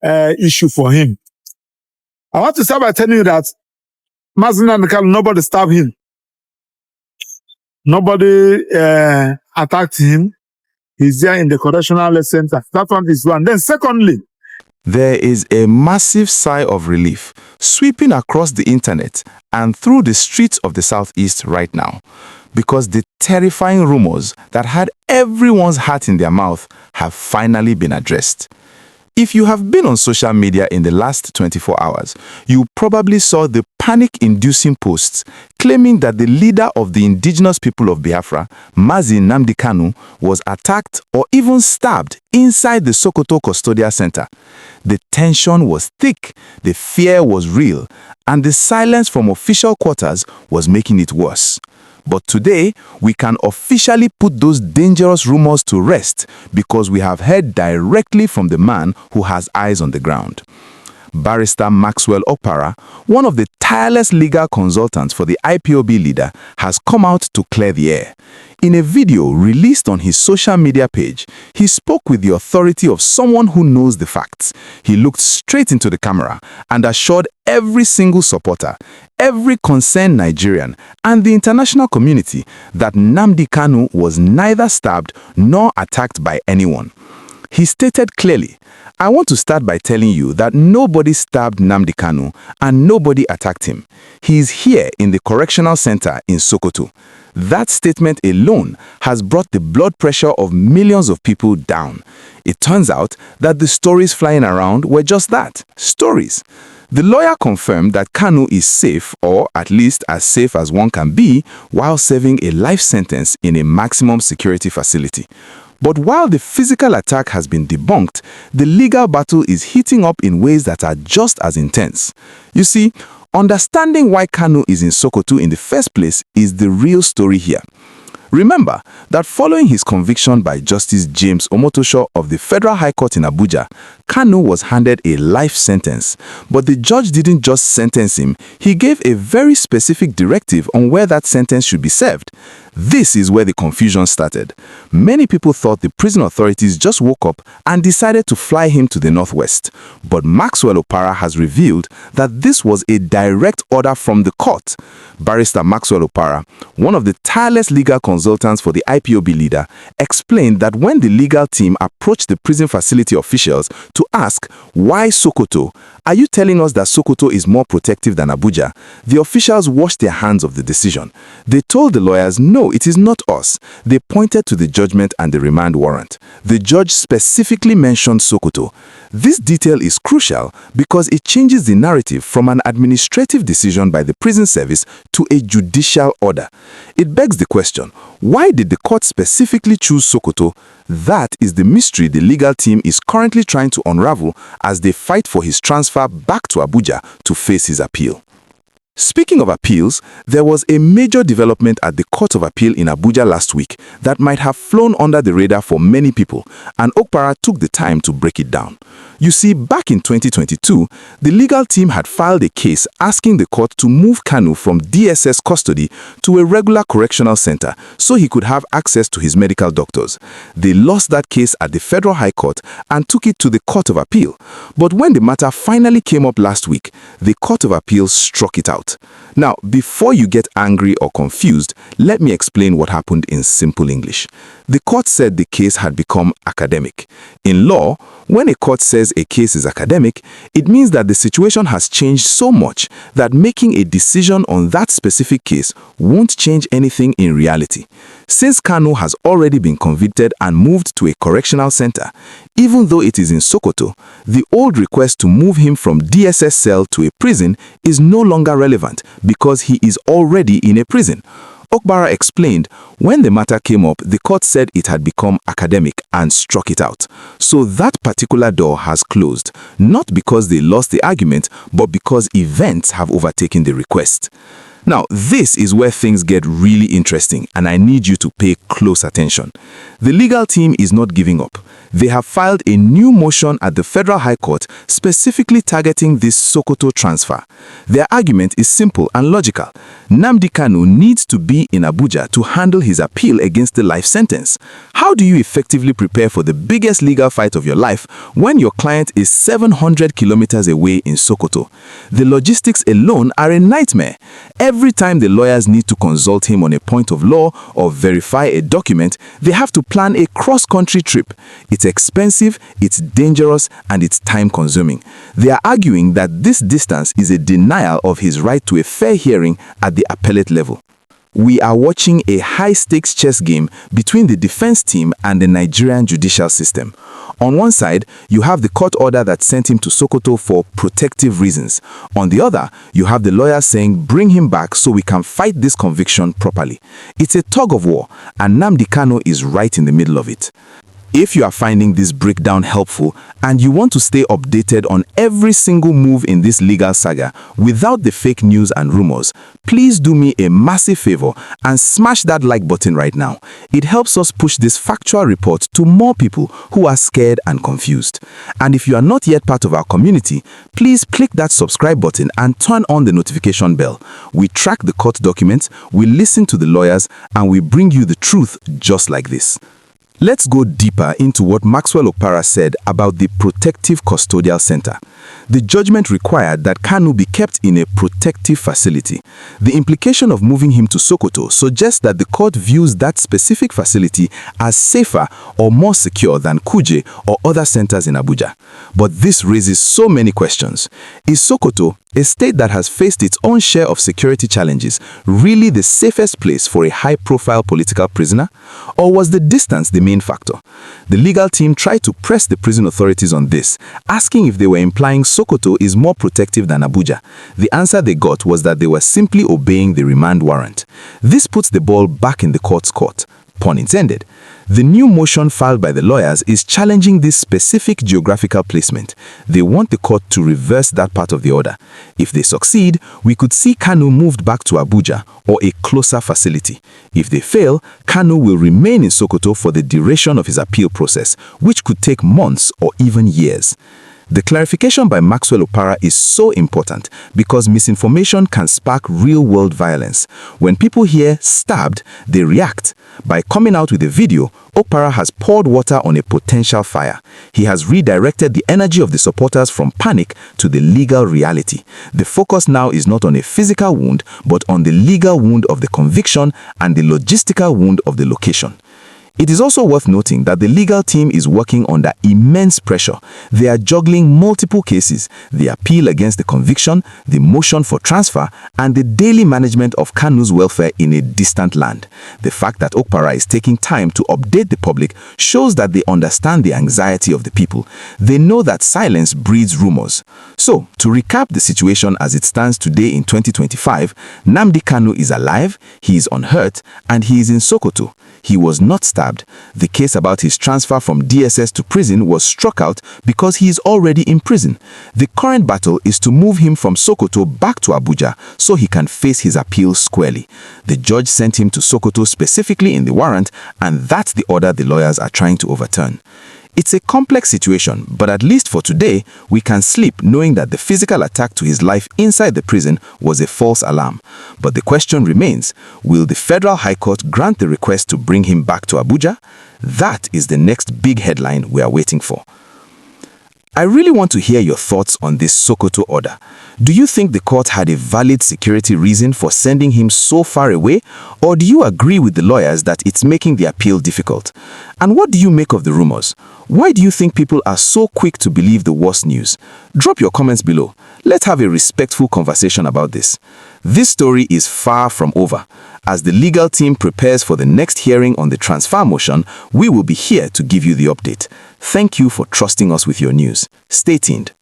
issue for him. I want to start by telling you that Nnamdi Kanu, nobody stabbed him. Nobody attacked him. He's there in the correctional center. That one is one. Then secondly, there is a massive sigh of relief sweeping across the internet and through the streets of the Southeast right now, because the terrifying rumors that had everyone's heart in their mouth have finally been addressed. If you have been on social media in the last 24 hours, you probably saw the panic-inducing posts claiming that the leader of the indigenous people of Biafra, Nnamdi Kanu, was attacked or even stabbed inside the Sokoto Custodial Centre. The tension was thick, the fear was real, and the silence from official quarters was making it worse. But today, we can officially put those dangerous rumors to rest because we have heard directly from the man who has eyes on the ground. Barrister Maxwell Opara, one of the tireless legal consultants for the IPOB leader, has come out to clear the air. In a video released on his social media page, he spoke with the authority of someone who knows the facts. He looked straight into the camera and assured every single supporter, every concerned Nigerian, and the international community that Nnamdi Kanu was neither stabbed nor attacked by anyone. He stated clearly, "I want to start by telling you that nobody stabbed Nnamdi Kanu and nobody attacked him. He is here in the correctional center in Sokoto." That statement alone has brought the blood pressure of millions of people down. It turns out that the stories flying around were just that, stories. The lawyer confirmed that Kanu is safe, or at least as safe as one can be, while serving a life sentence in a maximum security facility. But while the physical attack has been debunked, the legal battle is heating up in ways that are just as intense. You see, understanding why Kanu is in Sokoto in the first place is the real story here. Remember that following his conviction by Justice James Omotosho of the Federal High Court in Abuja, Kanu was handed a life sentence. But the judge didn't just sentence him, he gave a very specific directive on where that sentence should be served. This is where the confusion started. Many people thought the prison authorities just woke up and decided to fly him to the northwest. But Maxwell Opara has revealed that this was a direct order from the court. Barrister Maxwell Opara, one of the tireless legal consultants for the IPOB leader, explained that when the legal team approached the prison facility officials to ask, "Why Sokoto? Are you telling us that Sokoto is more protective than Abuja?" the officials washed their hands of the decision. They told the lawyers, "No, it is not us." They pointed to the judgment and the remand warrant. The judge specifically mentioned Sokoto. This detail is crucial because it changes the narrative from an administrative decision by the prison service to a judicial order. It begs the question, why did the court specifically choose Sokoto? That is the mystery the legal team is currently trying to unravel as they fight for his transfer back to Abuja to face his appeal. Speaking of appeals, there was a major development at the Court of Appeal in Abuja last week that might have flown under the radar for many people, and Opara took the time to break it down. You see, back in 2022, the legal team had filed a case asking the court to move Kanu from DSS custody to a regular correctional center so he could have access to his medical doctors. They lost that case at the Federal High Court and took it to the Court of Appeal. But when the matter finally came up last week, the Court of Appeal struck it out. Now, before you get angry or confused, let me explain what happened in simple English. The court said the case had become academic. In law, when a court says a case is academic, it means that the situation has changed so much that making a decision on that specific case won't change anything in reality. Since Kanu has already been convicted and moved to a correctional center, even though it is in Sokoto, the old request to move him from DSS cell to a prison is no longer relevant because he is already in a prison. Opara explained, when the matter came up, the court said it had become academic and struck it out. So that particular door has closed, not because they lost the argument, but because events have overtaken the request. Now, this is where things get really interesting, and I need you to pay close attention. The legal team is not giving up. They have filed a new motion at the Federal High Court specifically targeting this Sokoto transfer. Their argument is simple and logical. Nnamdi Kanu needs to be in Abuja to handle his appeal against the life sentence. How do you effectively prepare for the biggest legal fight of your life when your client is 700 kilometers away in Sokoto? The logistics alone are a nightmare. Every time the lawyers need to consult him on a point of law or verify a document, they have to plan a cross-country trip. It's expensive, it's dangerous, and it's time-consuming. They are arguing that this distance is a denial of his right to a fair hearing at the appellate level. We are watching a high-stakes chess game between the defense team and the Nigerian judicial system. On one side, you have the court order that sent him to Sokoto for protective reasons. On the other, you have the lawyers saying, bring him back so we can fight this conviction properly. It's a tug of war, and Nnamdi Kanu is right in the middle of it. If you are finding this breakdown helpful and you want to stay updated on every single move in this legal saga without the fake news and rumors, please do me a massive favor and smash that like button right now. It helps us push this factual report to more people who are scared and confused. And if you are not yet part of our community, please click that subscribe button and turn on the notification bell. We track the court documents, we listen to the lawyers, and we bring you the truth just like this. Let's go deeper into what Maxwell Opara said about the Protective Custodial Centre. The judgment required that Kanu be kept in a protective facility. The implication of moving him to Sokoto suggests that the court views that specific facility as safer or more secure than Kuje or other centers in Abuja. But this raises so many questions. Is Sokoto, a state that has faced its own share of security challenges, really the safest place for a high-profile political prisoner? Or was the distance the main factor? The legal team tried to press the prison authorities on this, asking if they were implying Sokoto is more protective than Abuja. The answer they got was that they were simply obeying the remand warrant. This puts the ball back in the court's court. Pun intended. The new motion filed by the lawyers is challenging this specific geographical placement. They want the court to reverse that part of the order. If they succeed, we could see Kanu moved back to Abuja or a closer facility. If they fail, Kanu will remain in Sokoto for the duration of his appeal process, which could take months or even years. The clarification by Maxwell Opara is so important because misinformation can spark real-world violence. When people hear stabbed, they react. By coming out with a video, Opara has poured water on a potential fire. He has redirected the energy of the supporters from panic to the legal reality. The focus now is not on a physical wound, but on the legal wound of the conviction and the logistical wound of the location. It is also worth noting that the legal team is working under immense pressure. They are juggling multiple cases: the appeal against the conviction, the motion for transfer, and the daily management of Kanu's welfare in a distant land. The fact that Opara is taking time to update the public shows that they understand the anxiety of the people. They know that silence breeds rumors. So, to recap the situation as it stands today in 2025, Nnamdi Kanu is alive, he is unhurt, and he is in Sokoto. He was not stabbed. The case about his transfer from DSS to prison was struck out because he is already in prison. The current battle is to move him from Sokoto back to Abuja so he can face his appeal squarely. The judge sent him to Sokoto specifically in the warrant, and that's the order the lawyers are trying to overturn. It's a complex situation, but at least for today, we can sleep knowing that the physical attack to his life inside the prison was a false alarm. But the question remains, will the Federal High Court grant the request to bring him back to Abuja? That is the next big headline we are waiting for. I really want to hear your thoughts on this Sokoto order. Do you think the court had a valid security reason for sending him so far away? Or do you agree with the lawyers that it's making the appeal difficult? And what do you make of the rumors? Why do you think people are so quick to believe the worst news? Drop your comments below. Let's have a respectful conversation about this. This story is far from over. As the legal team prepares for the next hearing on the transfer motion, we will be here to give you the update. Thank you for trusting us with your news. Stay tuned.